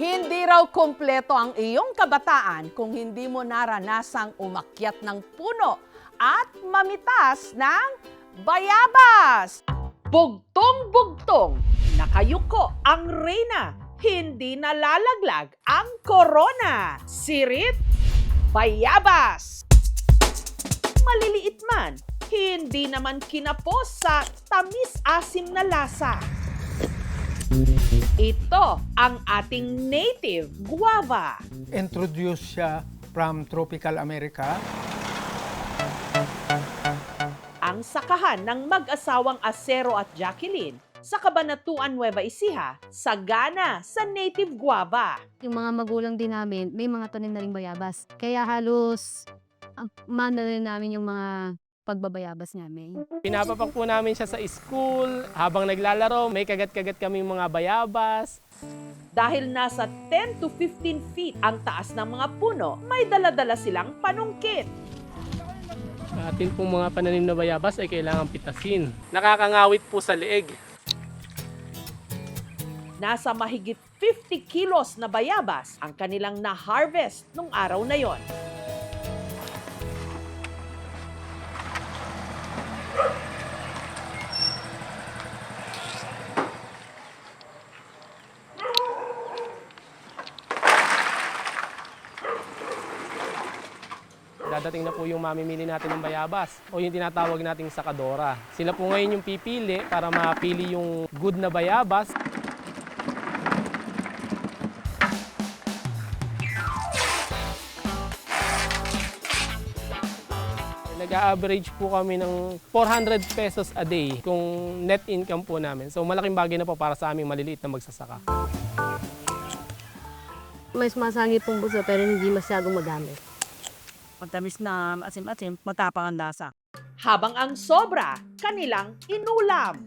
Hindi raw kumpleto ang iyong kabataan kung hindi mo naranasang umakyat ng puno at mamitas ng bayabas. Bugtong-bugtong, nakayuko ang reyna, hindi nalalaglag ang korona. Sirit, bayabas. Maliliit man, hindi naman kinapos sa tamis-asim na lasa. Ito ang ating native guava. Introduce siya from tropical America. Ang sakahan ng mag-asawang Acero at Jacqueline sa Cabanatuan, Nueva Ecija, sagana sa native guava. Yung mga magulang din namin, may mga tanim na ring bayabas. Kaya halos mana rin namin yung mga pagbabayabas namin. Pinapapak po namin siya sa school, habang naglalaro, may kagat-kagat kaming mga bayabas. Dahil nasa 10 to 15 feet ang taas ng mga puno, may dala-dala silang panungkit. Atin pong mga pananim na bayabas ay kailangan pitasin. Nakakangawit po sa leeg. Nasa mahigit 50 kilos na bayabas ang kanilang na-harvest nung araw na yon. Dadating na po yung mamimili natin ng bayabas o yung tinatawag nating sakadora. Sila po ngayon yung pipili para mapili yung good na bayabas. Nag-average po kami ng 400 pesos a day kung net income po namin. So malaking bagay na po para sa aming maliliit na magsasaka. Mas masangi pong buso pero hindi masyadong magamit. Matamis na asim-asim, matapang ang lasa. Habang ang sobra, kanilang inulam.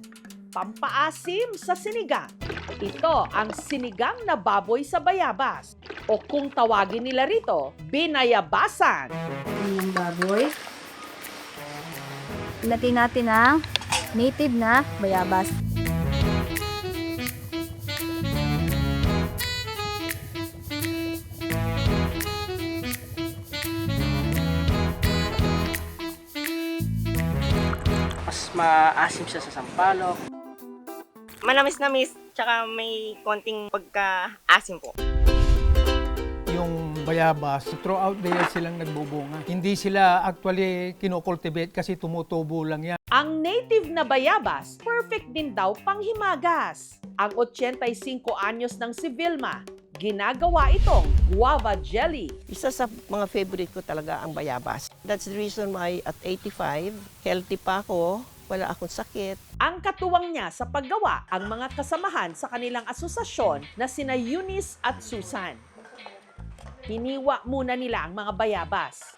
Pampaasim sa sinigang. Ito ang sinigang na baboy sa bayabas. O kung tawagin nila rito, binayabasan. Yung baboy. Ilagay natin ang native na bayabas. Mas maasim siya sa sampalok. Manamis-namis, tsaka may konting pagka-asim po. Yung bayabas, throughout the year silang nagbubunga. Hindi sila actually kinocultivate kasi tumutubo lang yan. Ang native na bayabas, perfect din daw panghimagas. Ang 85 anyos ng si Vilma, ginagawa itong guava jelly. Isa sa mga favorite ko talaga ang bayabas. That's the reason why at 85, healthy pa ako, wala akong sakit. Ang katuwang niya sa paggawa ang mga kasamahan sa kanilang asosasyon na sina Eunice at Susan. Hiniwa muna nila ang mga bayabas.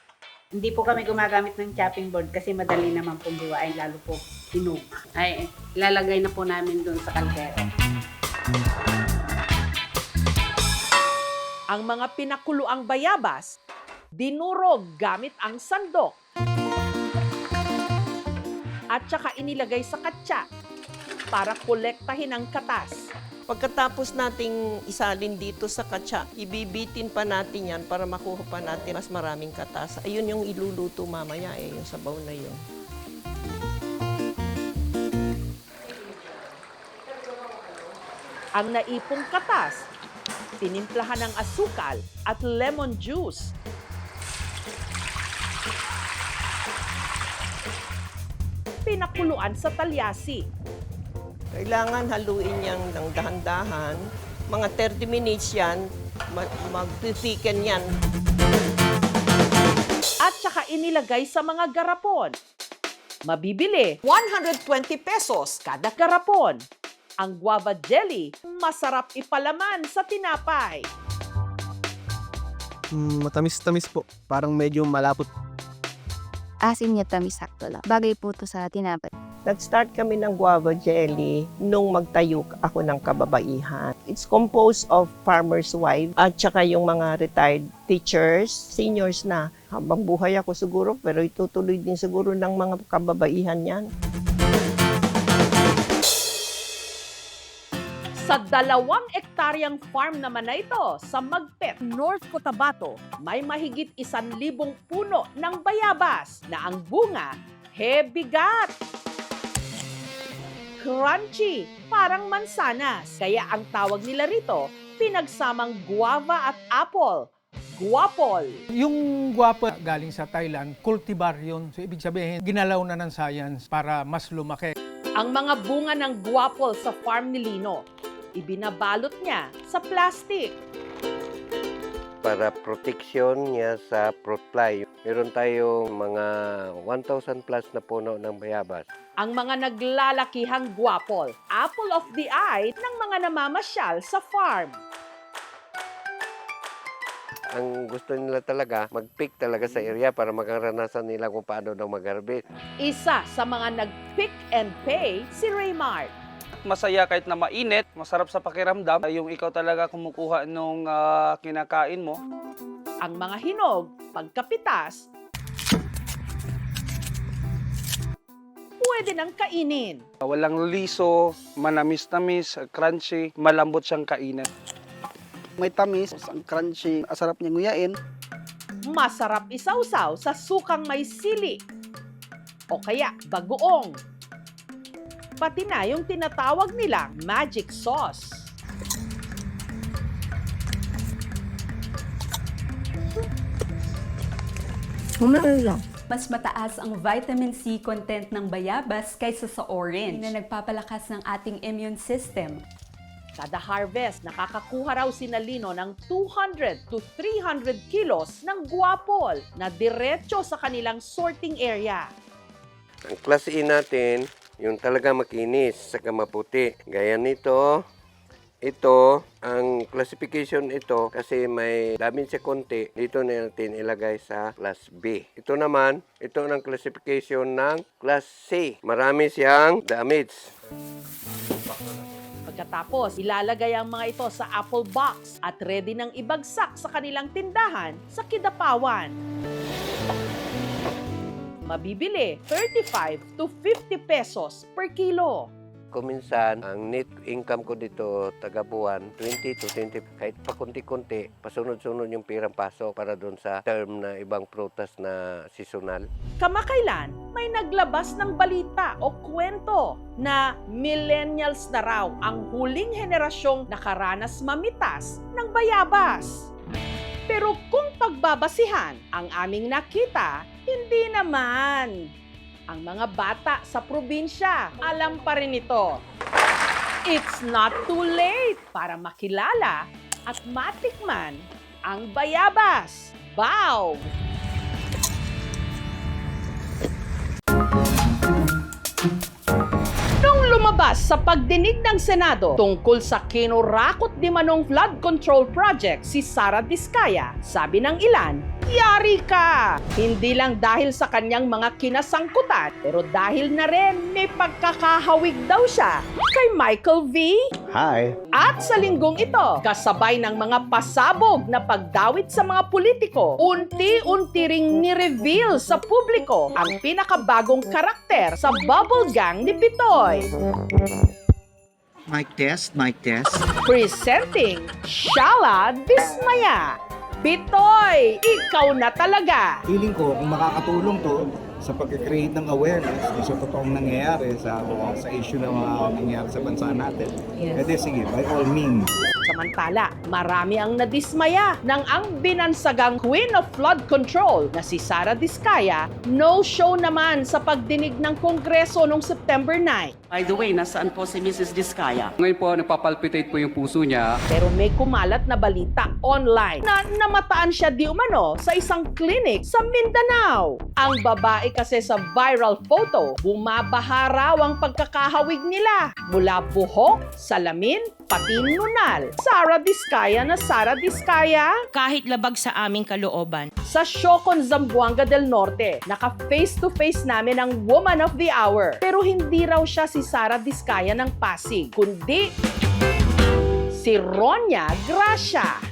Hindi po kami gumagamit ng chopping board kasi madali naman pong gawain, lalo po hinog. Ay, ilalagay na po namin doon sa kaldero. Ang mga pinakuluang bayabas, dinurog gamit ang sandok. At saka inilagay sa katsa para kolektahin ang katas. Pagkatapos nating isalin dito sa katsa, ibibitin pa natin yan para makuha pa natin mas maraming katas. Ayun yung iluluto mamaya yung sabaw na yun. Ang naipong katas, tinimplahan ng asukal at lemon juice. Pinakuluan sa talyasi. Kailangan haluin yan ng dahan-dahan. Mga 30 minutes yan, mag-thicken yan. At saka inilagay sa mga garapon. Mabibili, 120 pesos kada garapon. Ang guava jelly, masarap ipalaman sa tinapay. Matamis-tamis po. Parang medyo malapot. Asim niya tamis sakto lang. Bagay po to sa tinapay. Nag-start kami ng guava jelly nung magtayo ako ng kababaihan. It's composed of farmers' wives at saka yung mga retired teachers, seniors na. Habang buhay ako siguro, pero itutuloy din siguro ng mga kababaihan yan. Sa 2 ektaryang farm naman na ito sa Magpet, North Cotabato, may mahigit 1,000 puno ng bayabas na ang bunga hebigat. Crunchy, parang mansanas. Kaya ang tawag nila rito, pinagsamang guava at apple. Guapol. Yung guapa galing sa Thailand, cultivar yun. So ibig sabihin, ginalaw na ng science para mas lumaki. Ang mga bunga ng guapol sa farm ni Lino, ibinabalot niya sa plastic. Para protection niya sa fruit fly. Meron tayong mga 1,000 plus na puno ng bayabas. Ang mga naglalakihang guapol, apple of the eye ng mga namamasyal sa farm. Ang gusto nila talaga, mag-pick talaga sa area para makaranasan nila kung paano daw mag-harvest. Isa sa mga nag-pick and pay si Raymart. Masaya kahit na mainit, masarap sa pakiramdam. Yung ikaw talaga kumukuha nung kinakain mo. Ang mga hinog, pagkapitas, pwede nang kainin. Walang liso, manamis-tamis, crunchy, malambot siyang kainin. May tamis, ang crunchy, asarap niya nguyain. Masarap isawsaw sa sukang may sili o kaya bagoong. Pati na yung tinatawag nilang magic sauce. Mas mataas ang vitamin C content ng bayabas kaysa sa orange na nagpapalakas ng ating immune system. Kada harvest, nakakakuha raw si Lino ng 200 to 300 kilos ng guapol na diretso sa kanilang sorting area. Ang class E natin, yung talaga makinis, saka maputi. Gaya nito, ito, ang classification ito, kasi may damage sa konti, dito natin ilagay sa class B. Ito naman, ito ang classification ng class C. Marami siyang damage. Pagkatapos, ilalagay ang mga ito sa apple box at ready nang ibagsak sa kanilang tindahan sa Kidapawan. Mabibili 35 to 50 pesos per kilo. Kuminsan, ang net income ko dito, taga-buwan, 20 to 20, kahit pa kunti-kunti, pasunod-sunod yung pirang pasok para doon sa term na ibang prutas na seasonal. Kamakailan, may naglabas ng balita o kwento na millennials na raw ang huling henerasyong nakaranas mamitas ng bayabas. Pero kung pagbabasihan ang aming nakita, hindi naman. Ang mga bata sa probinsya, alam pa rin ito. It's not too late para makilala at matikman ang bayabas. Bow! Nung lumabas sa pagdinig ng Senado tungkol sa kinurakot di manong flood control project si Sara Diskaya, sabi ng ilan, yari ka! Hindi lang dahil sa kanyang mga kinasangkutan, pero dahil na rin may pagkakahawig daw siya kay Michael V. Hi! At sa linggong ito, kasabay ng mga pasabog na pagdawit sa mga politiko, unti-unti ring ni-reveal sa publiko ang pinakabagong karakter sa bubble gang ni Bitoy. Mic test, mic test. Presenting Shala Dismaya. Bitoy, ikaw na talaga! Feeling ko kung makakatulong to sa pag-create ng awareness sa totoong nangyayari sa issue na nangyayari sa bansa natin. Yes. Sige, by all means. Samantala, marami ang nadismaya nang ang binansagang Queen of Flood Control na si Sara Diskaya no-show naman sa pagdinig ng Kongreso noong September 9. By the way, nasaan po si Mrs. Diskaya? Ngayon po, nagpapalpitate po yung puso niya. Pero may kumalat na balita online na namataan siya di umano sa isang clinic sa Mindanao. Ang babae kasi sa viral photo, bumabaha raw ang pagkakahawig nila mula buhok, salamin, pati nunal. Sara Diskaya na Sara Diskaya. Kahit labag sa aming kalooban. Sa Siocon, Zamboanga del Norte, naka-face-to-face namin ang Woman of the Hour. Pero hindi raw siya si Sara Diskaya ng Pasig, kundi si Ronya Gracia.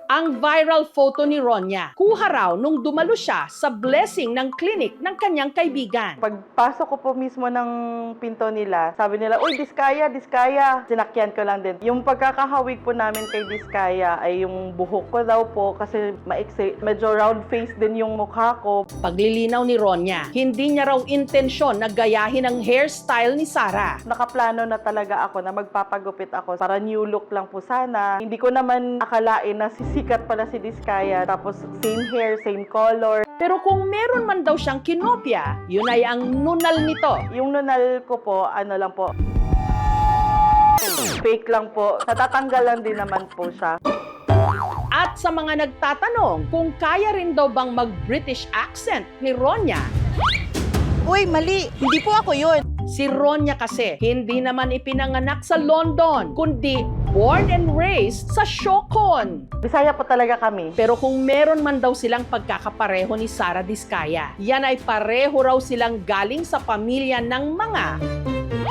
Ang viral photo ni Ronya, kuha raw nung dumalo siya sa blessing ng clinic ng kanyang kaibigan. Pagpasok ko po mismo ng pinto nila, sabi nila, uy, Diskaya, Diskaya. Sinakyan ko lang din. Yung pagkakahawig po namin kay Diskaya ay yung buhok ko daw po kasi maiksi. Medyo round face din yung mukha ko. Paglilinaw ni Ronya, hindi niya raw intensyon na gayahin ang hairstyle ni Sarah. Nakaplano na talaga ako na magpapagupit ako para new look lang po sana. Hindi ko naman akalain na sisikat pala si Diskaya. Tapos same hair, same color. Pero kung meron man daw siyang kinopya, yun ay ang nunal nito. Yung nunal ko po, ano lang po, fake lang po. Natatanggalan din naman po siya. At sa mga nagtatanong kung kaya rin daw bang mag-British accent ni Ronya, Uy, mali! Hindi po ako yun! si Ronya kasi hindi naman ipinanganak sa London, kundi born and raised sa Shokon. Bisaya po talaga kami. Pero kung meron man daw silang pagkakapareho ni Sarah Diskaya, yan ay pareho raw silang galing sa pamilya ng mga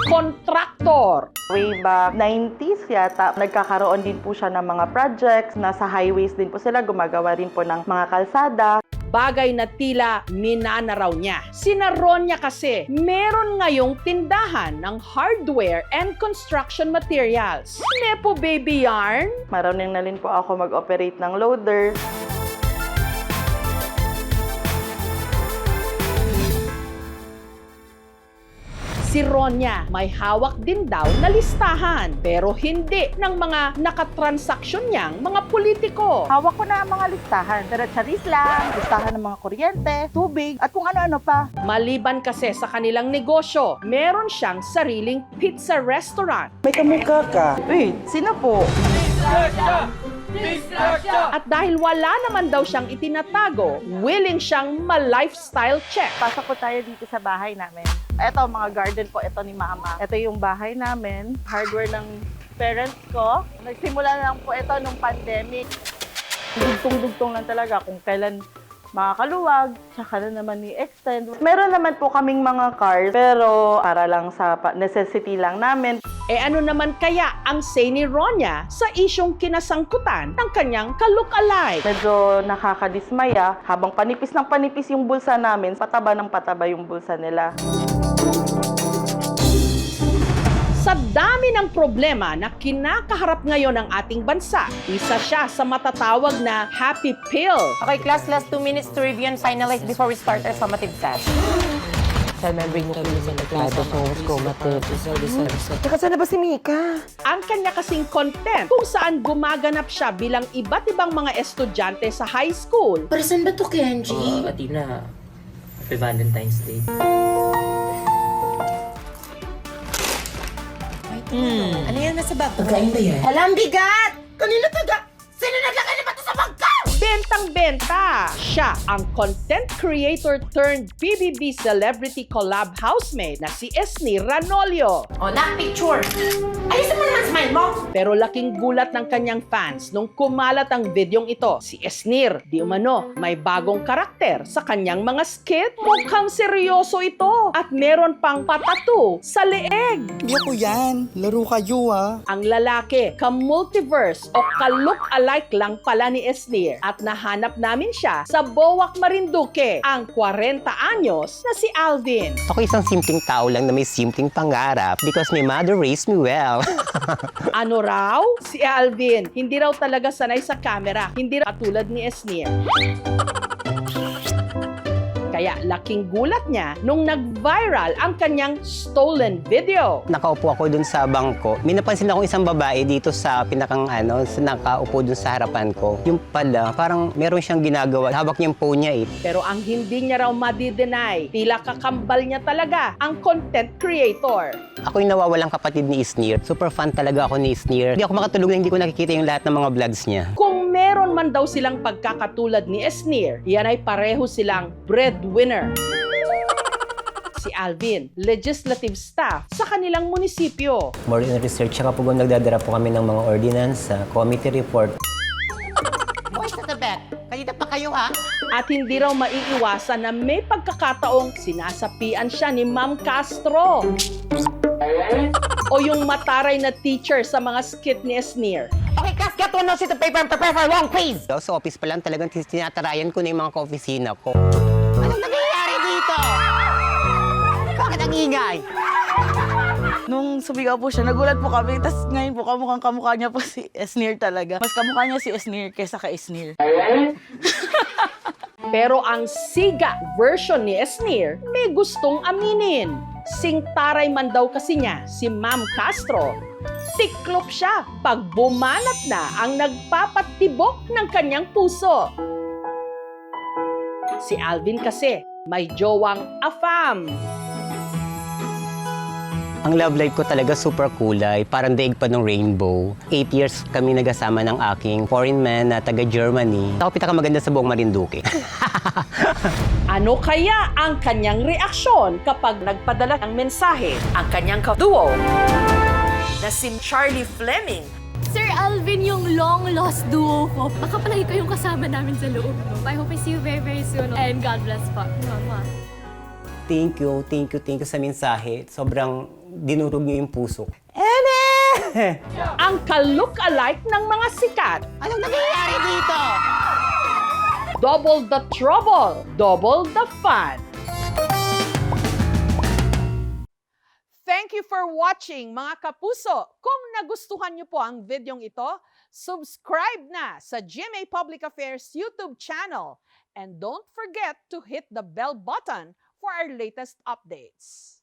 kontraktor. Way back 90s yata, nagkakaroon din po siya ng mga projects. Nasa highways din po sila, gumagawa rin po ng mga kalsada. Bagay na tila minana raw niya. Sina Ronya kasi meron ngayong tindahan ng hardware and construction materials. Nepo baby yarn? Marunong na rin po ako mag-operate ng loader. Si Ronya may hawak din daw na listahan, pero hindi ng mga nakatransaksyon niyang mga politiko. Hawak ko na ang mga listahan. Charis lang, listahan ng mga kuryente, tubig, at kung ano-ano pa. Maliban kasi sa kanilang negosyo, meron siyang sariling pizza restaurant. May kamukha ka. Uy, sino po? At dahil wala naman daw siyang itinatago, willing siyang ma-lifestyle check. Pasok po tayo dito sa bahay namin. Ito, mga garden po, ito ni Mama. Ito yung bahay namin, hardware ng parents ko. Nagsimula lang po ito nung pandemic. Dugtong-dugtong lang talaga kung kailan makakaluwag, tsaka na naman i-extend. Meron naman po kaming mga cars, pero para lang sa necessity lang namin. E ano naman kaya ang say ni Ronya sa isyong kinasangkutan ng kanyang ka-look-alike? Medyo nakakadismaya. Habang panipis ng panipis yung bulsa namin, pataba ng pataba yung bulsa nila. Sa dami ng problema na kinakaharap ngayon ng ating bansa, isa siya sa matatawag na happy pill. Okay, class, last 2 minutes to review and finalize before we start our summative test. Remembering mo kami sa nagklado ko, summative. Teka, saan na ba si Mika? Ang kanya kasing content kung saan gumaganap siya bilang iba't ibang mga estudyante sa high school. Para saan ba to, Kenji? Atina, Happy Valentine's Day. Ano yan nasa bag? Pagkain ba yan? Alam, bigat! Kanina taga! Sino naglagay naman ito sa bag ko? Bentang-benta! Siya ang content creator turned PBB celebrity collab housemate na si Esnir Ranolio. Oh, not picture! Ayusin mo naman smile mo! Pero laking gulat ng kanyang fans nung kumalat ang videong ito. Si Esnir, di umano, may bagong karakter sa kanyang mga skit. Mukhang seryoso ito at meron pang patatu sa leeg. Hindi ako yan. Laro kayo ah. Ang lalaki, ka-multiverse o ka-look-alike lang pala ni Esnir at nahanap namin siya sa Boac, Marinduque, ang 40 anyos na si Alvin. Ako isang simpleng tao lang na may simpleng pangarap because my mother raised me well. Ano raw? Si Alvin, hindi raw talaga sanay sa camera, hindi raw katulad ni Esnir. Kaya laking gulat niya nung nag-viral ang kanyang stolen video. Nakaupo ako dun sa bangko. May napansin akong isang babae dito sa pinakang nakaupo dun sa harapan ko. Yung pala, parang meron siyang ginagawa. Hawak niya yung phone niya eh. Pero ang hindi niya raw madi-deny, tila kakambal niya talaga ang content creator. Ako yung nawawalang kapatid ni Esnir. Super fan talaga ako ni Esnir. Hindi ako makatulog na hindi ko nakikita yung lahat ng mga vlogs niya. Kung meron man daw silang pagkakatulad ni Esnir, yan ay pareho silang breadwinner. Si Alvin, legislative staff sa kanilang munisipyo. More in research, saka po nagdadara po kami ng mga ordinance, committee report. Boys at the back, kanina pa kayo ha? At hindi raw maiiwasan na may pagkakataong sinasapian siya ni Ma'am Castro. O yung mataray na teacher sa mga skit ni Esnir. Okay, class, get 2 no sheet of paper and prepare for a long quiz! Sa office pa lang talagang tinatarayan ko na yung mga ka-opisina ko. Anong nangyayari dito? Bakit ang ingay? Nung sumigaw po siya, nagulat po kami. Tapos ngayon po, kamukha niya po si Esnir talaga. Mas kamukha niya si Esnir kaysa ka Esnir. Pero ang siga version ni Esnir may gustong aminin. Singtaray man daw kasi niya si Ma'am Castro. Tiklop siya pag bumanat na ang nagpapatibok ng kanyang puso. Si Alvin kasi may jowang afam. Ang love life ko talaga super kulay, parang daig pa ng rainbow. 8 years kami nagasama ng aking foreign man na taga Germany. Ako pinakamaganda sa buong Marinduque. Ano kaya ang kanyang reaksyon kapag nagpadala ng mensahe ang kanyang ka-duo na si Charlie Fleming? Sir Alvin, yung long-lost duo ko. Baka palagi kayong kasama namin sa loob. No? I hope I see you very, very soon. And God bless po. Mama. Thank you sa mensahe. Sobrang dinurog niyo yung puso. Ang ka-look-alike ng mga sikat. Anong nangyayari dito? Double the trouble, double the fun. Thank you for watching, mga kapuso. Kung nagustuhan niyo po ang videong ito, subscribe na sa GMA Public Affairs YouTube channel. And don't forget to hit the bell button for our latest updates.